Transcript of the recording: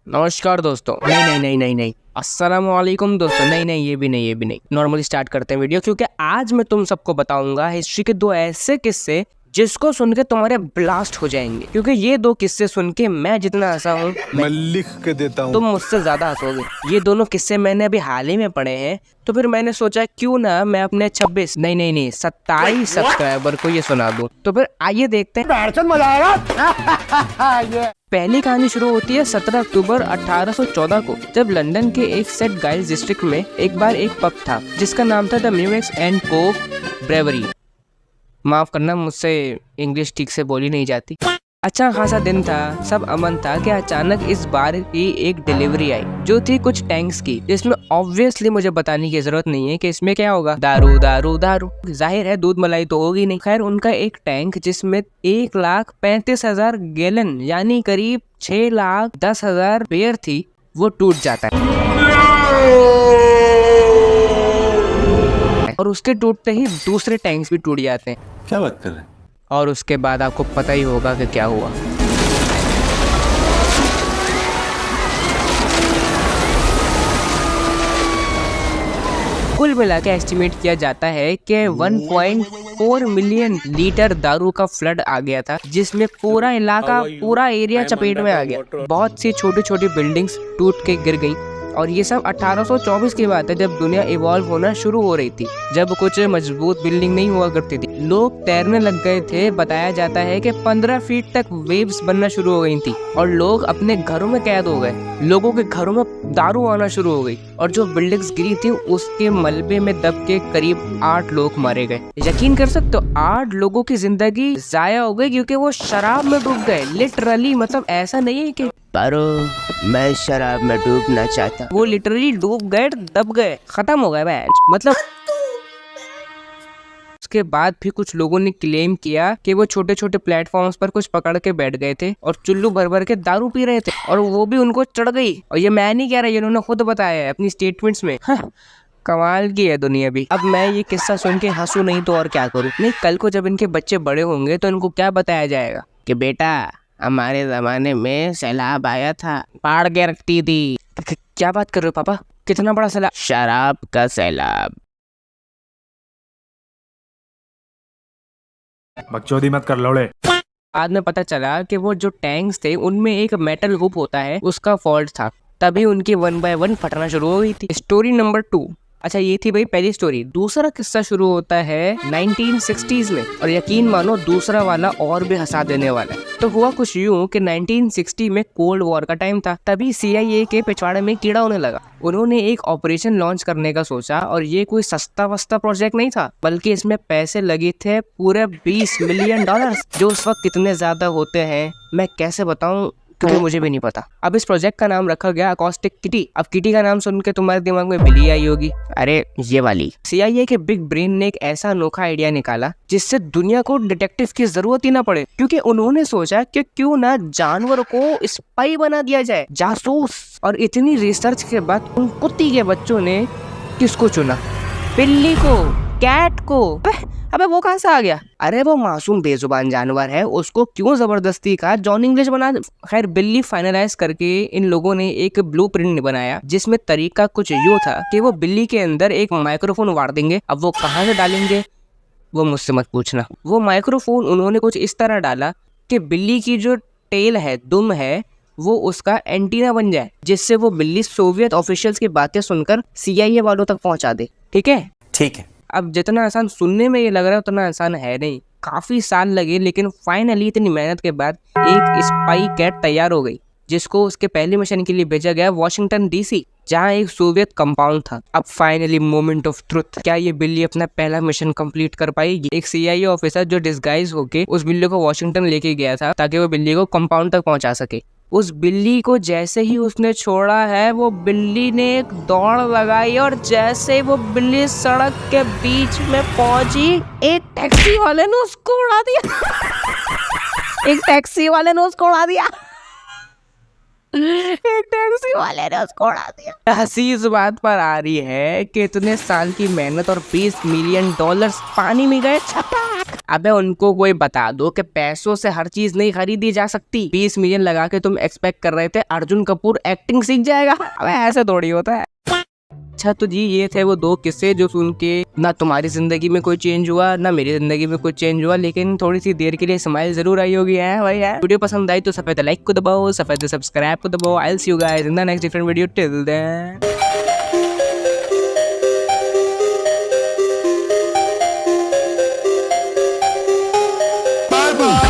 नमस्कार दोस्तों। नहीं नहीं नहीं नहीं नहीं, अस्सलाम वालेकुम दोस्तों। नहीं नहीं, ये भी नहीं, ये भी नहीं। नॉर्मली स्टार्ट करते हैं वीडियो, क्योंकि आज मैं तुम सबको बताऊंगा हिस्ट्री के दो ऐसे किस्से जिसको सुन के तुम्हारे ब्लास्ट हो जाएंगे। क्योंकि ये दो किस्से सुन के मैं जितना हंसा हूँ मैं लिख के देता हूँ, तुम मुझसे ज्यादा हंसोगे। ये दोनों किस्से मैंने अभी हाल ही में पढ़े हैं, तो फिर मैंने सोचा क्यों ना मैं अपने 26 नहीं नहीं नहीं 27 सब्सक्राइबर को ये सुना दूं। तो फिर आइए देखते हैं, मजा आएगा। पहली कहानी शुरू होती है 17 अक्टूबर 1814 को, जब लंदन के एक सेंट गाइल्स डिस्ट्रिक्ट में एक बार एक पब था जिसका नाम था द म्यूक्स एंड कोव ब्रेवरी। माफ करना, मुझसे इंग्लिश ठीक से बोली नहीं जाती। अच्छा खासा दिन था, सब अमन था कि अचानक इस बार की एक डिलीवरी आई जो थी कुछ टैंक्स की, जिसमें ऑब्वियसली मुझे बताने की जरूरत नहीं है कि इसमें क्या होगा। दारू दारू दारू, जाहिर है दूध मलाई तो होगी नहीं। खैर, उनका एक टैंक जिसमें 1,35,000 गैलन यानी करीब 6,10,000 बियर थी, वो टूट जाता है। और उसके टूटते ही दूसरे टैंक्स भी टूट जाते हैं। क्या बात कर रहे हैं? और उसके बाद आपको पता ही होगा कि क्या हुआ। कुल मिला के एस्टिमेट किया जाता है कि 1.4 मिलियन लीटर दारू का फ्लड आ गया था, जिसमें पूरा इलाका, पूरा एरिया चपेट में आ गया। बहुत सी छोटी छोटी बिल्डिंग्स टूट के गिर गईं। और ये सब 1824 की बात है, जब दुनिया इवॉल्व होना शुरू हो रही थी, जब कुछ मजबूत बिल्डिंग नहीं हुआ करती थी। लोग तैरने लग गए थे। बताया जाता है कि 15 फीट तक वेव्स बनना शुरू हो गई थी और लोग अपने घरों में कैद हो गए। लोगों के घरों में दारू आना शुरू हो गई और जो बिल्डिंग्स गिरी थी उसके मलबे में दब के करीब 8 लोग मारे गए। यकीन कर सकते हो, 8 लोगों की जिंदगी जाया हो गई क्योंकि वो शराब में डूब गए। लिटरली, मतलब ऐसा नहीं है कि पारो मैं शराब में डूबना चाहता, वो लिटरली डूब गए, दब गए, खत्म हो गए। मतलब उसके बाद भी कुछ लोगों ने क्लेम किया कि वो छोटे छोटे प्लेटफॉर्म्स पर कुछ पकड़ के बैठ गए थे और चुल्लू भर भर के दारू पी रहे थे, और वो भी उनको चढ़ गई। और ये मैं नहीं कह रहा, ये उन्होंने खुद बताया है अपनी स्टेटमेंट्स में। कमाल की है दुनिया भी। अब मैं ये किस्सा सुन के हंसू नहीं तो और क्या करूँ। नहीं, कल को जब इनके बच्चे बड़े होंगे तो इनको क्या बताया जाएगा कि बेटा हमारे जमाने में सैलाब आया था, पाड़ के रखती थी। क्या बात कर रहे हो पापा? कितना बड़ा सैलाब? शराब का सैलाब। बकचोदी मत कर लौड़े। बाद में पता चला कि वो जो टैंक्स थे उनमें एक मेटल हुक होता है, उसका फॉल्ट था, तभी उनकी 1 बाय 1 फटना शुरू हो गई थी। Story number 2। अच्छा, ये थी भाई पहली स्टोरी। दूसरा किस्सा शुरू होता है 1960s में, और यकीन मानो दूसरा वाला और भी हंसा देने वाला है। तो हुआ कुछ यूं कि 1960 में कोल्ड वॉर का टाइम था। तभी CIA के पिछवाड़े में कीड़ा होने लगा। उन्होंने एक ऑपरेशन लॉन्च करने का सोचा, और ये कोई सस्ता वस्ता प्रोजेक्ट नहीं था, बल्कि इसमें पैसे लगे थे पूरे $20 मिलियन, जो उस वक्त कितने ज्यादा होते हैं मैं कैसे बताऊं, क्योंकि मुझे भी नहीं पता। अब इस प्रोजेक्ट का नाम रखा गया अकॉस्टिक किटी। अब किटी का नाम सुन के तुम्हारे दिमाग में बिल्ली आई होगी, अरे ये वाली। CIA के बिग ब्रेन ने एक ऐसा अनोखा आइडिया निकाला जिससे दुनिया को डिटेक्टिव की जरूरत ही ना पड़े, क्योंकि उन्होंने सोचा कि क्यों ना जानवर को स्पाई बना दिया जाए, जासूस। और इतनी रिसर्च के बाद उन कुत्ती के बच्चों ने किसको चुना? बिल्ली को, कैट को। अबे वो कहाँ से आ गया? अरे वो मासूम बेजुबान जानवर है, उसको क्यों जबरदस्ती का जॉन इंग्लिश बना। खैर, बिल्ली फाइनलाइज करके इन लोगों ने एक ब्लूप्रिंट बनाया, जिसमें तरीका कुछ यूं था कि वो बिल्ली के अंदर एक माइक्रोफोन वाड़ देंगे। अब वो कहाँ से डालेंगे वो मुझसे मत पूछना। वो माइक्रोफोन उन्होंने कुछ इस तरह डाला कि बिल्ली की जो टेल है, दुम है, वो उसका एंटीना बन जाए, जिससे वो बिल्ली सोवियत ऑफिशियल्स की बातें सुनकर CIA वालों तक पहुंचा दे। ठीक है? ठीक है। अब जितना आसान सुनने में ये लग रहा है उतना आसान है नहीं। काफी साल लगे, लेकिन फाइनली इतनी मेहनत के बाद एक स्पाई कैट तैयार हो गई, जिसको उसके पहले मिशन के लिए भेजा गया वॉशिंगटन DC, जहाँ एक सोवियत कंपाउंड था। अब फाइनली मोमेंट ऑफ ट्रुथ। क्या ये बिल्ली अपना पहला मिशन कंप्लीट कर पाएगी? एक CIA ऑफिसर जो डिस्गाइज होके उस बिल्ली को वॉशिंगटन लेके गया था ताकि वो बिल्ली को कंपाउंड तक पहुंचा सके, उस बिल्ली को जैसे ही उसने छोड़ा है, वो बिल्ली ने एक दौड़ लगाई, और जैसे वो बिल्ली सड़क के बीच में पहुंची, एक टैक्सी वाले ने उसको उड़ा दिया। एक टैक्सी वाले ने उसको उड़ा दिया। एक टैक्सी उसी वाले ने उसको उड़ा दिया। हंसी इस बात पर आ रही है कि इतने साल की मेहनत और $20 मिलियन पानी में गए छपाक। अबे उनको कोई बता दो कि पैसों से हर चीज नहीं खरीदी जा सकती। 20 मिलियन लगा के तुम एक्सपेक्ट कर रहे थे अर्जुन कपूर एक्टिंग सीख जाएगा? अबे ऐसे थोड़ी होता है। अच्छा तो जी ये थे वो 2 किस्से जो सुन के ना तुम्हारी जिंदगी में कोई चेंज हुआ ना मेरी जिंदगी में कोई चेंज हुआ, लेकिन थोड़ी सी देर के लिए स्माइल जरूर आई होगी है भाई है। वीडियो पसंद आई तो सफेद लाइक को दबाओ, सफेद सब्सक्राइब को दबाओ। I will see you guys in the next different video till then. Bye bye.